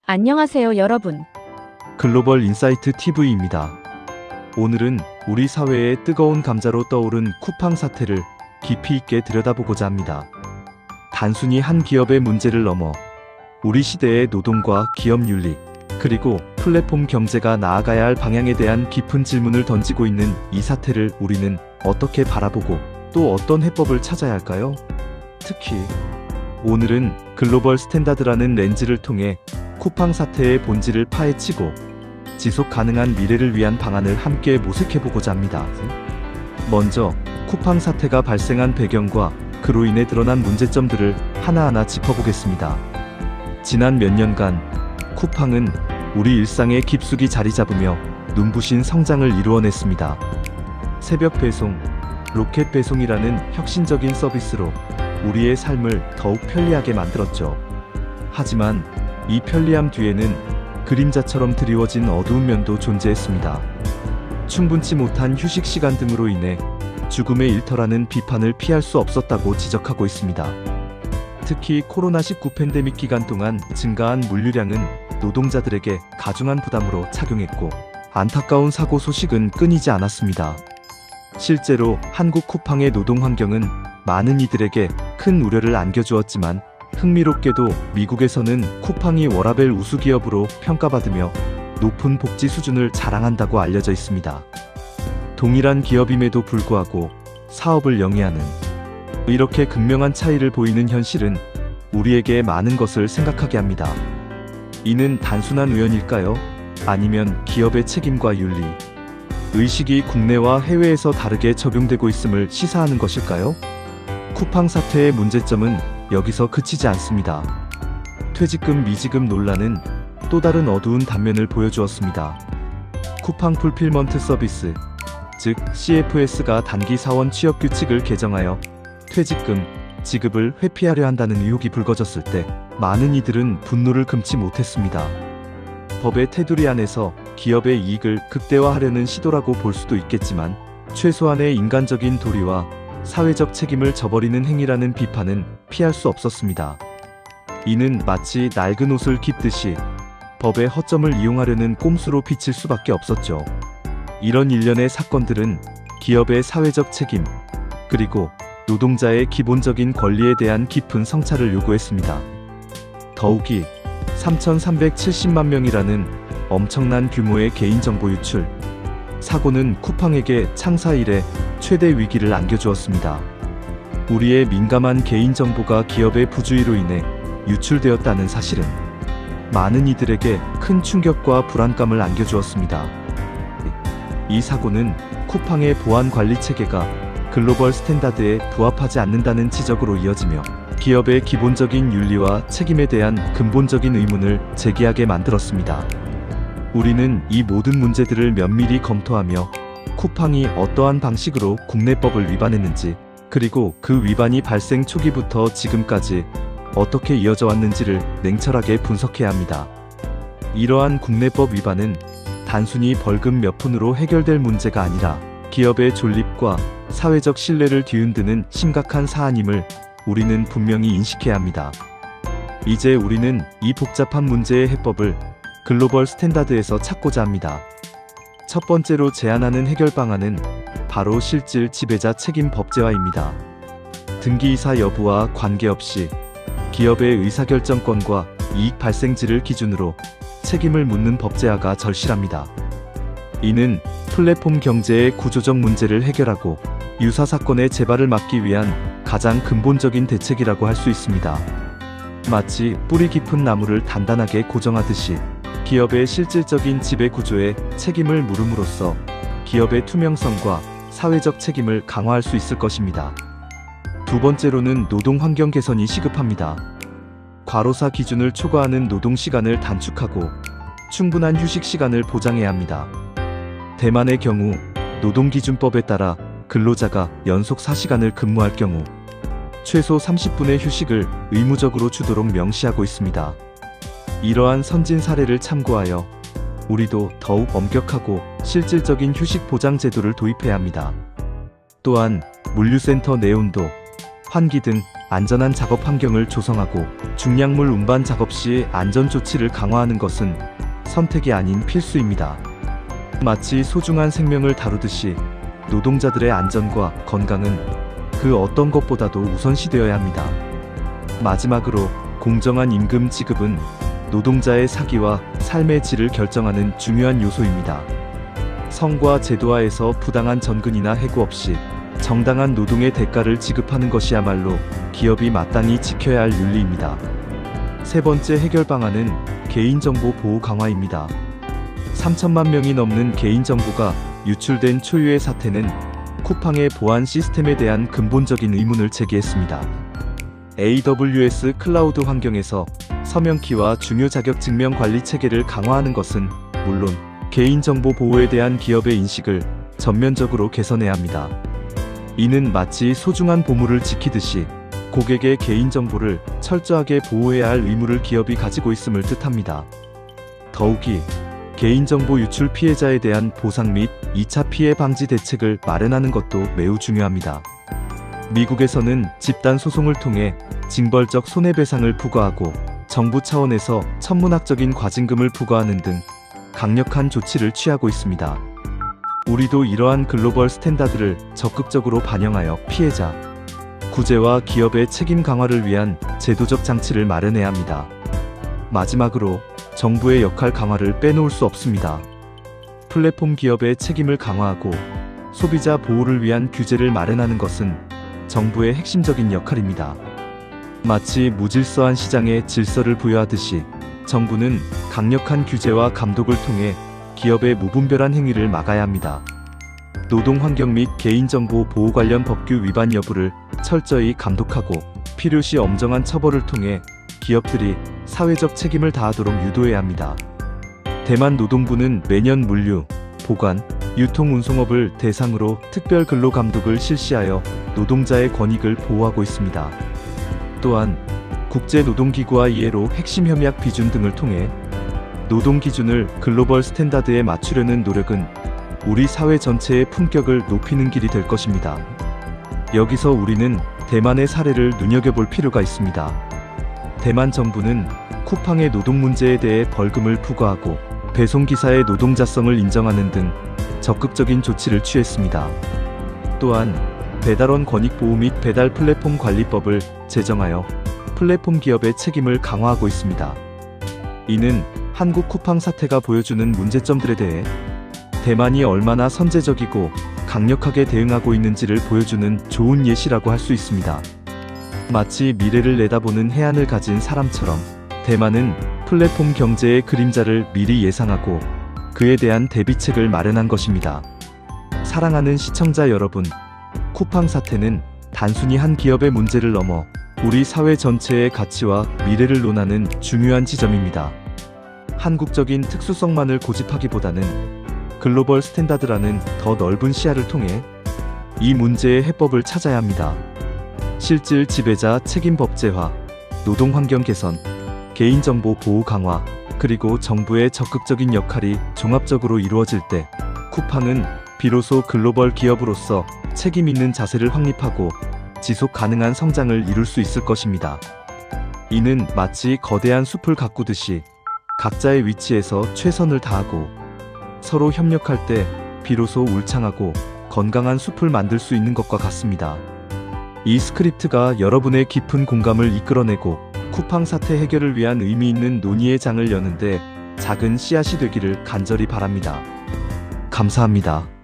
안녕하세요, 여러분. 글로벌 인사이트 TV입니다. 오늘은 우리 사회의 뜨거운 감자로 떠오른 쿠팡 사태를 깊이 있게 들여다보고자 합니다. 단순히 한 기업의 문제를 넘어 우리 시대의 노동과 기업 윤리, 그리고 플랫폼 경제가 나아가야 할 방향에 대한 깊은 질문을 던지고 있는 이 사태를 우리는 어떻게 바라보고 또 어떤 해법을 찾아야 할까요? 특히 오늘은 글로벌 스탠다드라는 렌즈를 통해 쿠팡 사태의 본질을 파헤치고 지속 가능한 미래를 위한 방안을 함께 모색해보고자 합니다. 먼저 쿠팡 사태가 발생한 배경과 그로 인해 드러난 문제점들을 하나하나 짚어보겠습니다. 지난 몇 년간 쿠팡은 우리 일상에 깊숙이 자리 잡으며 눈부신 성장을 이루어냈습니다. 새벽 배송, 로켓 배송이라는 혁신적인 서비스로 우리의 삶을 더욱 편리하게 만들었죠. 하지만 이 편리함 뒤에는 그림자처럼 드리워진 어두운 면도 존재했습니다. 충분치 못한 휴식 시간 등으로 인해 죽음의 일터라는 비판을 피할 수 없었다고 지적하고 있습니다. 특히 코로나19 팬데믹 기간 동안 증가한 물류량은 노동자들에게 가중한 부담으로 작용했고, 안타까운 사고 소식은 끊이지 않았습니다. 실제로 한국 쿠팡의 노동 환경은 많은 이들에게 큰 우려를 안겨주었지만, 흥미롭게도 미국에서는 쿠팡이 워라밸 우수 기업으로 평가받으며 높은 복지 수준을 자랑한다고 알려져 있습니다. 동일한 기업임에도 불구하고 사업을 영위하는, 이렇게 극명한 차이를 보이는 현실은 우리에게 많은 것을 생각하게 합니다. 이는 단순한 우연일까요? 아니면 기업의 책임과 윤리, 의식이 국내와 해외에서 다르게 적용되고 있음을 시사하는 것일까요? 쿠팡 사태의 문제점은 여기서 그치지 않습니다. 퇴직금 미지급 논란은 또 다른 어두운 단면을 보여주었습니다. 쿠팡 풀필먼트 서비스, 즉 CFS가 단기 사원 취업 규칙을 개정하여 퇴직금 지급을 회피하려 한다는 의혹이 불거졌을 때 많은 이들은 분노를 금치 못했습니다. 법의 테두리 안에서 기업의 이익을 극대화하려는 시도라고 볼 수도 있겠지만, 최소한의 인간적인 도리와 사회적 책임을 저버리는 행위라는 비판은 피할 수 없었습니다. 이는 마치 낡은 옷을 깁듯이 법의 허점을 이용하려는 꼼수로 비칠 수밖에 없었죠. 이런 일련의 사건들은 기업의 사회적 책임, 그리고 노동자의 기본적인 권리에 대한 깊은 성찰을 요구했습니다. 더욱이 3,370만 명이라는 엄청난 규모의 개인정보 유출 사고는 쿠팡에게 창사 이래 최대 위기를 안겨주었습니다. 우리의 민감한 개인정보가 기업의 부주의로 인해 유출되었다는 사실은 많은 이들에게 큰 충격과 불안감을 안겨주었습니다. 이 사고는 쿠팡의 보안 관리 체계가 글로벌 스탠다드에 부합하지 않는다는 지적으로 이어지며, 기업의 기본적인 윤리와 책임에 대한 근본적인 의문을 제기하게 만들었습니다. 우리는 이 모든 문제들을 면밀히 검토하며 쿠팡이 어떠한 방식으로 국내법을 위반했는지, 그리고 그 위반이 발생 초기부터 지금까지 어떻게 이어져 왔는지를 냉철하게 분석해야 합니다. 이러한 국내법 위반은 단순히 벌금 몇 푼으로 해결될 문제가 아니라 기업의 존립과 사회적 신뢰를 뒤흔드는 심각한 사안임을 우리는 분명히 인식해야 합니다. 이제 우리는 이 복잡한 문제의 해법을 글로벌 스탠다드에서 찾고자 합니다. 첫 번째로 제안하는 해결 방안은 바로 실질 지배자 책임 법제화입니다. 등기이사 여부와 관계없이 기업의 의사결정권과 이익 발생지를 기준으로 책임을 묻는 법제화가 절실합니다. 이는 플랫폼 경제의 구조적 문제를 해결하고 유사 사건의 재발을 막기 위한 가장 근본적인 대책이라고 할 수 있습니다. 마치 뿌리 깊은 나무를 단단하게 고정하듯이 기업의 실질적인 지배 구조에 책임을 물음으로써 기업의 투명성과 사회적 책임을 강화할 수 있을 것입니다. 두 번째로는 노동 환경 개선이 시급합니다. 과로사 기준을 초과하는 노동 시간을 단축하고 충분한 휴식 시간을 보장해야 합니다. 대만의 경우 노동기준법에 따라 근로자가 연속 4시간을 근무할 경우 최소 30분의 휴식을 의무적으로 주도록 명시하고 있습니다. 이러한 선진 사례를 참고하여 우리도 더욱 엄격하고 실질적인 휴식 보장 제도를 도입해야 합니다. 또한 물류센터 내온도, 환기 등 안전한 작업 환경을 조성하고 중량물 운반 작업 시 안전 조치를 강화하는 것은 선택이 아닌 필수입니다. 마치 소중한 생명을 다루듯이 노동자들의 안전과 건강은 그 어떤 것보다도 우선시되어야 합니다. 마지막으로 공정한 임금 지급은 노동자의 사기와 삶의 질을 결정하는 중요한 요소입니다. 성과 제도화에서 부당한 전근이나 해고 없이 정당한 노동의 대가를 지급하는 것이야말로 기업이 마땅히 지켜야 할 윤리입니다. 세 번째 해결 방안은 개인정보 보호 강화입니다. 3천만 명이 넘는 개인정보가 유출된 초유의 사태는 쿠팡의 보안 시스템에 대한 근본적인 의문을 제기했습니다. AWS 클라우드 환경에서 서명키와 중요 자격 증명 관리 체계를 강화하는 것은 물론 개인정보 보호에 대한 기업의 인식을 전면적으로 개선해야 합니다. 이는 마치 소중한 보물을 지키듯이 고객의 개인정보를 철저하게 보호해야 할 의무를 기업이 가지고 있음을 뜻합니다. 더욱이 개인정보 유출 피해자에 대한 보상 및 2차 피해 방지 대책을 마련하는 것도 매우 중요합니다. 미국에서는 집단 소송을 통해 징벌적 손해배상을 부과하고 정부 차원에서 천문학적인 과징금을 부과하는 등 강력한 조치를 취하고 있습니다. 우리도 이러한 글로벌 스탠다드를 적극적으로 반영하여 피해자, 구제와 기업의 책임 강화를 위한 제도적 장치를 마련해야 합니다. 마지막으로 정부의 역할 강화를 빼놓을 수 없습니다. 플랫폼 기업의 책임을 강화하고 소비자 보호를 위한 규제를 마련하는 것은 정부의 핵심적인 역할입니다. 마치 무질서한 시장에 질서를 부여하듯이 정부는 강력한 규제와 감독을 통해 기업의 무분별한 행위를 막아야 합니다. 노동환경 및 개인정보 보호 관련 법규 위반 여부를 철저히 감독하고 필요시 엄정한 처벌을 통해 기업들이 사회적 책임을 다하도록 유도해야 합니다. 대만 노동부는 매년 물류, 보관, 유통 운송업을 대상으로 특별 근로 감독을 실시하여 노동자의 권익을 보호하고 있습니다. 또한 국제노동기구와 이해로 핵심 협약 비준 등을 통해 노동 기준을 글로벌 스탠다드에 맞추려는 노력은 우리 사회 전체의 품격을 높이는 길이 될 것입니다. 여기서 우리는 대만의 사례를 눈여겨볼 필요가 있습니다. 대만 정부는 쿠팡의 노동 문제에 대해 벌금을 부과하고 배송기사의 노동자성을 인정하는 등 적극적인 조치를 취했습니다. 또한 배달원 권익보호 및 배달 플랫폼 관리법을 제정하여 플랫폼 기업의 책임을 강화하고 있습니다. 이는 한국 쿠팡 사태가 보여주는 문제점들에 대해 대만이 얼마나 선제적이고 강력하게 대응하고 있는지를 보여주는 좋은 예시라고 할 수 있습니다. 마치 미래를 내다보는 해안을 가진 사람처럼 대만은 플랫폼 경제의 그림자를 미리 예상하고 그에 대한 대비책을 마련한 것입니다. 사랑하는 시청자 여러분, 쿠팡 사태는 단순히 한 기업의 문제를 넘어 우리 사회 전체의 가치와 미래를 논하는 중요한 지점입니다. 한국적인 특수성만을 고집하기보다는 글로벌 스탠다드라는 더 넓은 시야를 통해 이 문제의 해법을 찾아야 합니다. 실질 지배자 책임 법제화, 노동환경 개선, 개인정보 보호 강화, 그리고 정부의 적극적인 역할이 종합적으로 이루어질 때 쿠팡은 비로소 글로벌 기업으로서 책임 있는 자세를 확립하고 지속 가능한 성장을 이룰 수 있을 것입니다. 이는 마치 거대한 숲을 가꾸듯이 각자의 위치에서 최선을 다하고 서로 협력할 때 비로소 울창하고 건강한 숲을 만들 수 있는 것과 같습니다. 이 스크립트가 여러분의 깊은 공감을 이끌어내고 쿠팡 사태 해결을 위한 의미 있는 논의의 장을 여는데 작은 씨앗이 되기를 간절히 바랍니다. 감사합니다.